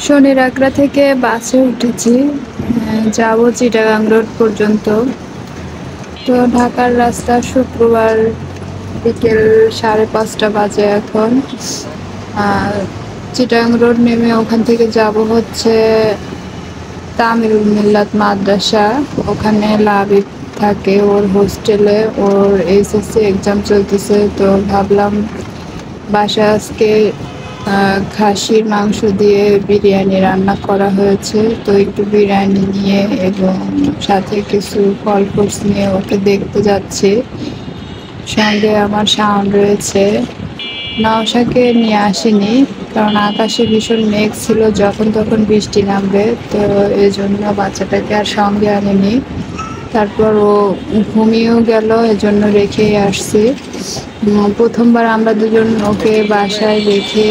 শনির আগ্রা থেকে বাসে উঠেছি, যাব চিটাগাং রোড পর্যন্ত। তো ঢাকার রাস্তা, শুক্রবার বিকেল 5:30 বাজে এখন। আর চিটাগাং রোড নেমে ওখান থেকে যাব হচ্ছে তামিরুল মিল্লাত মাদ্রাসা। ওখানে লাবিব থাকে ওর হোস্টেলে, ওর এইচএসসি এক্সাম চলতেছে। তো ভাবলাম বাসায় আজকে খাসির মাংস দিয়ে বিরিয়ানি রান্না করা হয়েছে, তো একটু বিরিয়ানি নিয়ে এবং সাথে কিছু ফল ফ্রুটস নিয়ে ওকে দেখতে যাচ্ছি। সঙ্গে আমার শাওন রয়েছে। নওশাকে নিয়ে আসিনি, কারণ আকাশে ভীষণ মেঘ ছিল, যখন তখন বৃষ্টি নামবে, তো এই জন্য বাচ্চাটাকে আর সঙ্গে আনিনি। তারপর ও ঘুমিয়েও গেল, এজন্য রেখেই আসছি। প্রথমবার আমরা দুজন ওকে বাসায় রেখে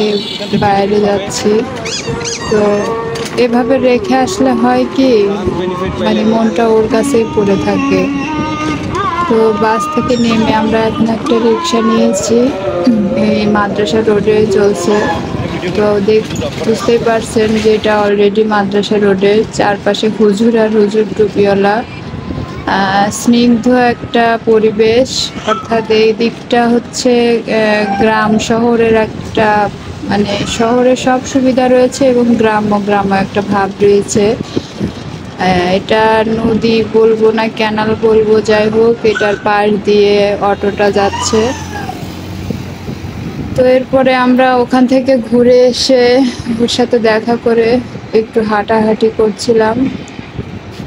বাইরে যাচ্ছি। তো এভাবে রেখে আসলে হয় কি, মানে মনটা ওর কাছেই পড়ে থাকে। তো বাস থেকে নেমে আমরা এখন একটা রিক্সা নিয়েছি, এই মাদ্রাসা রোডে চলছে। তো বুঝতেই পারছেন যে এটা অলরেডি মাদ্রাসা রোডে, চারপাশে হুজুর আর হুজুর টুপিওয়ালা। স্নিগ্ধ একটা পরিবেশ, অর্থাৎ এই দিকটা হচ্ছে গ্রাম শহরের একটা, মানে শহরে সব সুবিধা রয়েছে এবং গ্রাম্য গ্রাম্য একটা ভাব রয়েছে। এটা নদী বলবো না ক্যানাল বলবো, যাই হোক এটার পাশ দিয়ে অটোটা যাচ্ছে। তো এরপরে আমরা ওখান থেকে ঘুরে এসে ওর সাথে দেখা করে একটু হাঁটাহাঁটি করছিলাম।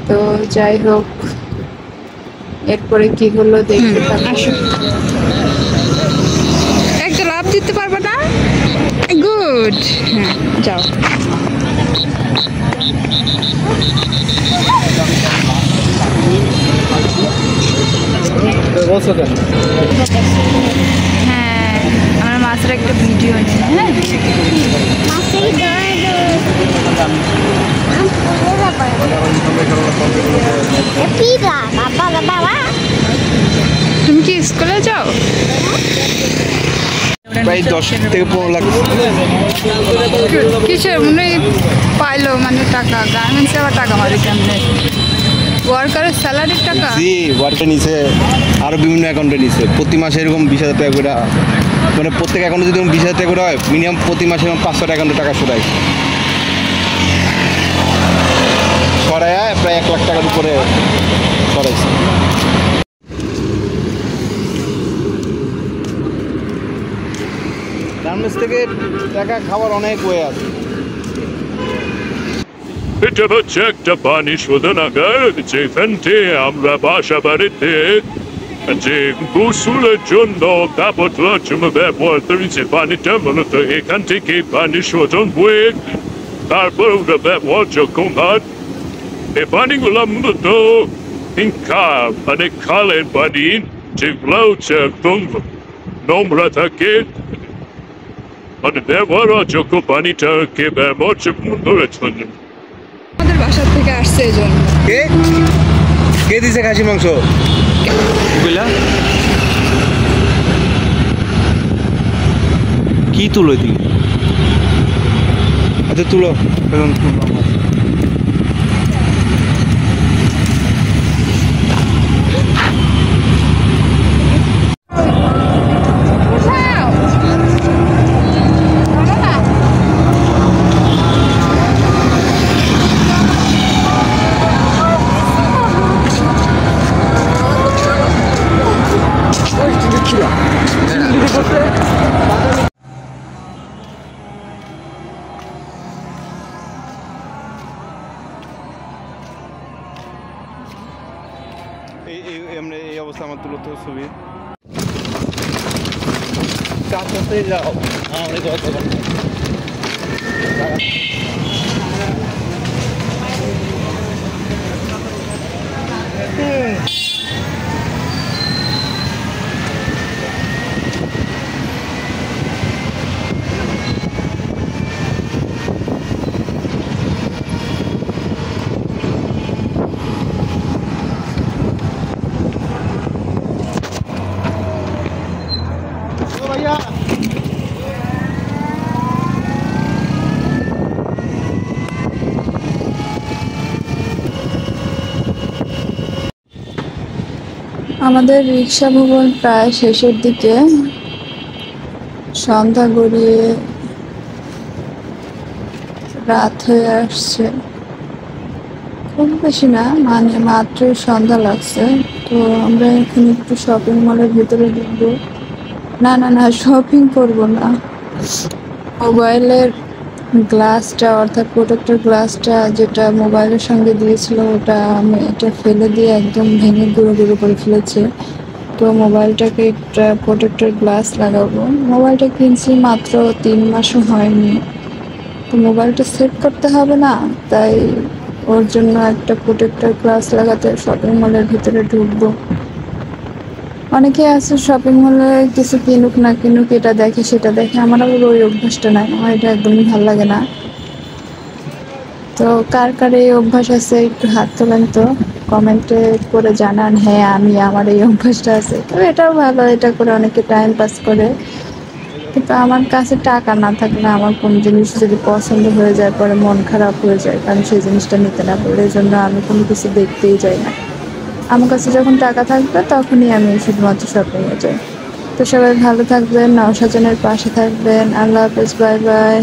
তো যাই হোক, এরপরে কি হলো দেখতে থাকুন। একটা লাভ দিতে পারবে না? গুড, হ্যাঁ যাও। হ্যাঁ, আমার মাছের একটা ভিডিও নিই। হ্যাঁ, তুমি কি স্কুলে যাও? প্রায় 10 থেকে 15 লাখ। কিসের মনে পাইলো, মানে টাকা গার্মেন্টসে আবার টাকা মারে কেমনে? ওয়ার্কারের স্যালারির টাকা? জি, ওয়ার্কার নিছে, আরও বিভিন্ন অ্যাকাউন্টে নিছে। প্রতি মাসে এরকম 20,000 টাকা করে, মানে প্রত্যেক অ্যাকাউন্টে যদি 20,000 টাকা করে হয়, মিনিমাম প্রতি মাসে 500 অ্যাকাউন্টে টাকা সরায় প্রায় 1 লাখ টাকার উপরে সরাইছে। গার্মেন্টস থেকে টাকা খাওয়ার অনেক ওয়ে আছে। এটা হচ্ছে একটা পানি শোধনাগার, যেখানটি আমরা বাসা বাড়িতে যে গোসলের জন্য কাপড় ধোয়ার জন্য ব্যবহার করি, যে পানিটা মূলত এখান থেকে পানি শোধন হয়ে তারপর ওটা ব্যবহারযোগ্য হয়। এই পানিগুলো মূলত মানে খালের পানি, যেগুলো হচ্ছে একদম নোংরা থাকে, মানে ব্যবহারযোগ্য পানিটাকে ব্যবহারযোগ্য করার জন্য। আমাদের বাসার থেকে আসছে এই জন্য। কে দিছে খাসি মাংস? কি তুলো দিই? আচ্ছা তুলো। এই অবস্থা আমার তুলো তো ছবি কাছে যাও। भैया আমাদের রিক্সা ভ্রমণ প্রায় শেষের দিকে, সন্ধ্যা গড়িয়ে রাত হয়ে আসছে। খুব বেশি না, মানে মাত্রই সন্ধ্যা লাগছে। তো আমরা এখন একটু শপিং মলের ভিতরে ঢুকবো। না না না, শপিং করব না। মোবাইলের গ্লাসটা, অর্থাৎ প্রোটেক্টর গ্লাসটা যেটা মোবাইলের সঙ্গে দিয়েছিল, ওটা আমি এটা ফেলে দিয়ে একদম ভেঙে গুঁড়ো গুঁড়ো করে ফেলেছে। তো মোবাইলটাকে একটা প্রোটেক্টর গ্লাস লাগাবো। মোবাইলটা কিনছি মাত্র 3 মাসও হয়নি, তো মোবাইলটা সেট করতে হবে না, তাই ওর জন্য একটা প্রোটেক্টর গ্লাস লাগাতে শপিং মলের ভিতরে ঢুকবো। অনেকে আছে শপিং মলে কিছু কিনুক না কিনুক এটা দেখে সেটা দেখে, আমার আবার ওই অভ্যাসটা নাই, আমার এটা একদমই ভালো লাগে না। তো কার কার এই অভ্যাস আছে একটু হাত তোলেন তো, কমেন্টে করে জানান। হ্যাঁ, আমার এই অভ্যাসটা আছে। তো এটাও ভালো, এটা করে অনেকে টাইম পাস করে। কিন্তু আমার কাছে টাকা না থাকলে আমার কোনো জিনিস যদি পছন্দ হয়ে যায় পরে মন খারাপ হয়ে যায়, কারণ সেই জিনিসটা নিতে না পারলে, এই জন্য আমি কোনো কিছু দেখতেই যাই না। আমার কাছে যখন টাকা থাকবে তখনই আমি শুধুমাত্র শপিংয়ে যাই। তো সবাই ভালো থাকবেন, নওশাজানের পাশে থাকবেন। আল্লাহ হাফেজ, বাই বাই।